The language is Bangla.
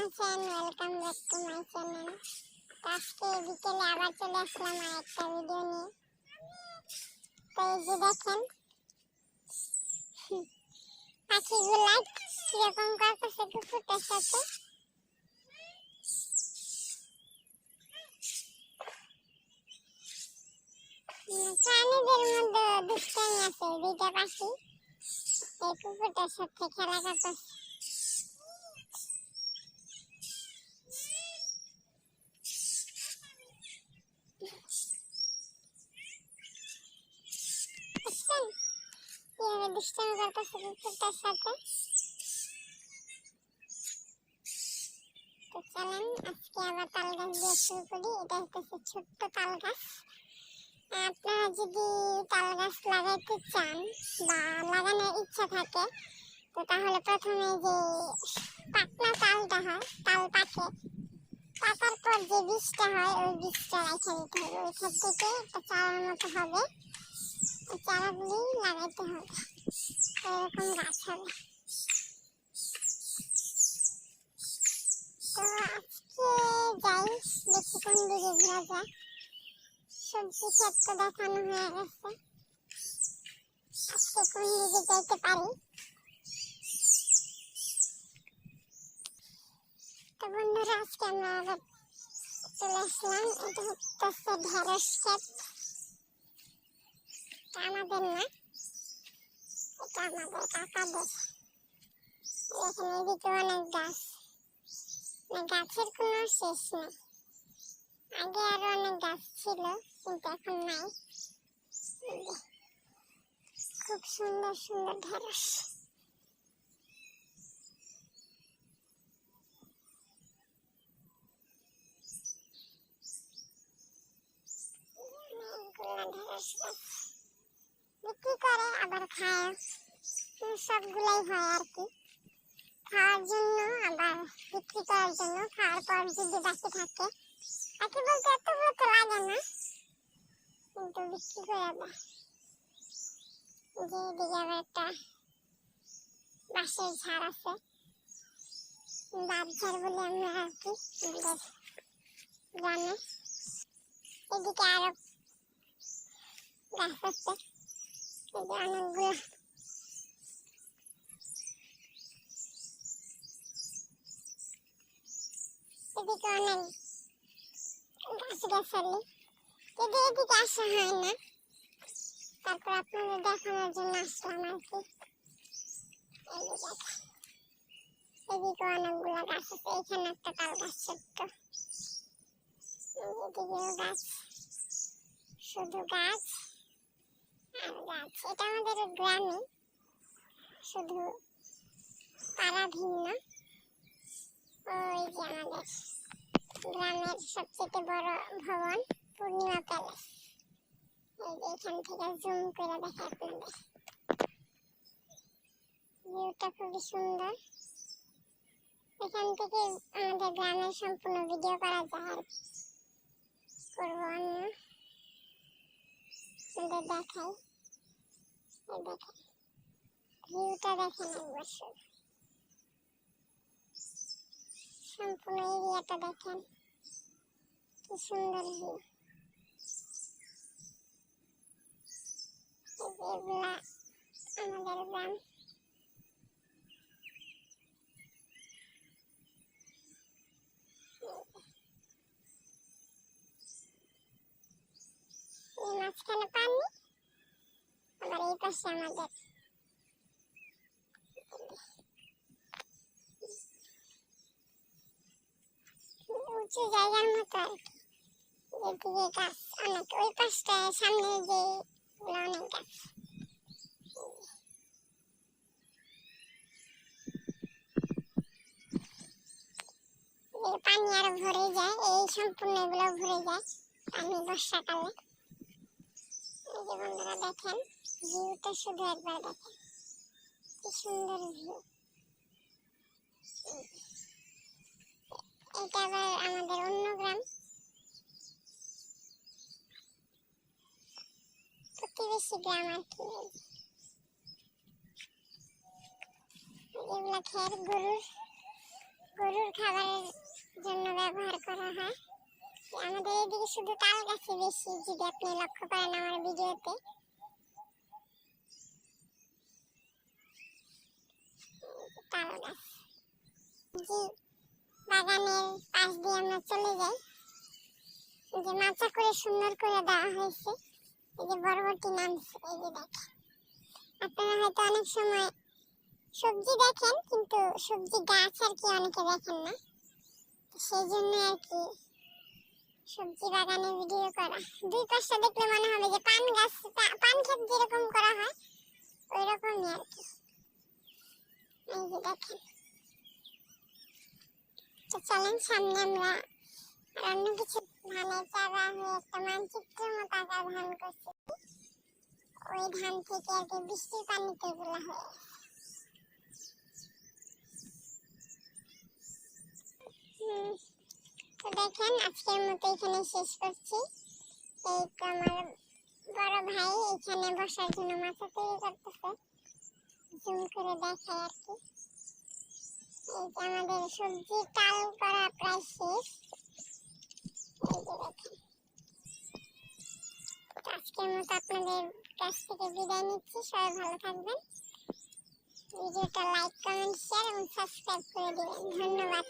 আছেন? Welcome back to my channel. আজকে বিকেলে আবার চলে আসলাম একটা ভিডিও নিয়ে। তো এই যে দেখেন পাখিগুলা কিরকম করতেছে কুকুরটার সাথে। প্রাণীদের মধ্যে দুষ্টামি আছে, দুইটা পাখি এই কুকুরটার সাথে খেলা করতেছে। কিভাবে দুষ্টামি করতেছে কুকুরটার সাথে। তো চলেন আজকে আবার তাল গাছ দিয়ে শুরু করি। এটা হচ্ছে ছোট্ট তাল গাছ। আপনারা যদি তাল গাছ লাগাইতে চান বা লাগানোর ইচ্ছা থাকে, তো তাহলে প্রথমে যে পাকনা তালটা হয়, তাল পাকে, পাকার পর যে বীজটা হয় ওই বীজটা রেখে দিতে হবে। ওইখান থেকে একটা চারার মতো হবে, ওই চারাগুলি লাগাইতে হবে, এরকম গাছ হবে। তো আজকে যাই, দেখি কোন দিকে ঘোরা যায়। সবজি ক্ষেত তো দেখানো হয়ে গেছে, আজকে কোন দিকে যাইতে পারি। তো বন্ধুরা আজকে আমরা আবার চলে আসলাম। এটা হচ্ছে ঢেঁড়স ক্ষেত। আমাদের না, এটা আমাদের কাকাদের। এখানে এদিকে অনেক গাছ, গাছের কোনো শেষ নেই। আগে আরো অনেক গাছ ছিল কিন্তু এখন নাই। খুব সুন্দর সুন্দর ঢেঁড়স। ঢেঁড়স গাছ বিক্রি করে আবার খায়, সবগুলাই হয় আর কি। খাওয়ার জন্য আবার বিক্রি করার জন্য। খাওয়ার পর যদি বাকি থাকে, বাকি বলতে এত বড় তো লাগে না, কিন্তু বিক্রি করে দেয়। যে এদিকে আবার একটা বাঁশের ঝাড় আছে, বাঁশ ঝাড় বলি আমরা আর কি আমাদের গ্রামে। এদিকে আরো গাছ আছে, এই যে অনেকগুলো। এদিকে অনেক গাছ গাছালি, যদি এদিকে আসা হয় না, তারপর আপনাদের দেখানোর জন্য আসলাম আর কি। এদিকে অনেকগুলো গাছ আছে, এখানে একটা তাল গাছ ছোট্ট, এদিকেও গাছ, শুধু গাছ আর গাছ। এটা আমাদের গ্রামে, শুধু পাড়া ভিন্ন। ওই যে আমাদের গ্রামের সবচেয়ে বড় ভবন পূর্ণিমা প্যালেস। এই যে এখান থেকে জুম করে দেখা আপনাদের ভিউটা খুবই সুন্দর। এখান থেকে আমাদের গ্রামের সম্পূর্ণ ভিডিও করা যায় আর করবো অন্য আপনাদের দেখাই। এই দেখেন ভিউটা, দেখেন একবার শুধু সম্পূর্ণ এরিয়াটা দেখেন কি সুন্দর ভিউ। এগুলা আমাদের গ্রাম। এই মাঝখানে পানি, আবার এই পাশে আমাদের উঁচু জায়গার মতো আর কি। এদিকে গাছ অনেক, ওই পাশটায় সামনে যে অনেক গাছ। পানি আরো ভরে যায়, এই সম্পূর্ণ এগুলো ভরে যায় পানি বর্ষাকালে। এই যে বন্ধুরা দেখেন ভিউটা শুধু একবার দেখেন কি সুন্দর ভিউ। এটা আবার আমাদের অন্য গ্রাম, প্রতিবেশী গ্রাম আর কি। এগুলা খের গরুর, গরুর খাবারের জন্য ব্যবহার করা হয়। আমাদের এদিকে শুধু তাল গাছই বেশি, যদি আপনি লক্ষ্য করেন আমার ভিডিওতে। তাল গাছ জি, বাগানের পাশ দিয়ে আমরা চলে যাই। এই যে মাচা করে সুন্দর করে দেওয়া হয়েছে, এই যে বরবটি নামছে, এই যে দেখেন। আপনারা হয়তো অনেক সময় সবজি দেখেন, কিন্তু সবজি গাছ আর কি অনেকে দেখেন না, সেই জন্য আর কি সবজি বাগানে ভিডিও করা। দুই পাশে দেখলে মনে হবে যে পান গাছ, পান ক্ষেত যেরকম করা হয় ওই রকমই আর কি। এই যে দেখেন। তো চলেন সামনে আমরা আর অন্য কিছু ধানের চারা হয়ে একটা মানচিত্রের মতো আকার ধান করছি। ওই ধান থেকে আর কি বৃষ্টির পানিতে এগুলা হয়ে। তো দেখেন আজকের মতো এখানে শেষ করছি। এই তো আমার বড় ভাই এখানে বসার জন্য মাচা তৈরি করতেছে, জুম করে দেখায় আর কি। এই যে আমাদের সবজি টাল করা প্রায় শেষ। এই যে দেখেন। আজকের মতো আপনাদের কাছ থেকে বিদায় নিচ্ছি, সবাই ভালো থাকবেন। ভিডিওটা লাইক, কমেন্ট, শেয়ার এবং সাবস্ক্রাইব করে দিবেন। ধন্যবাদ।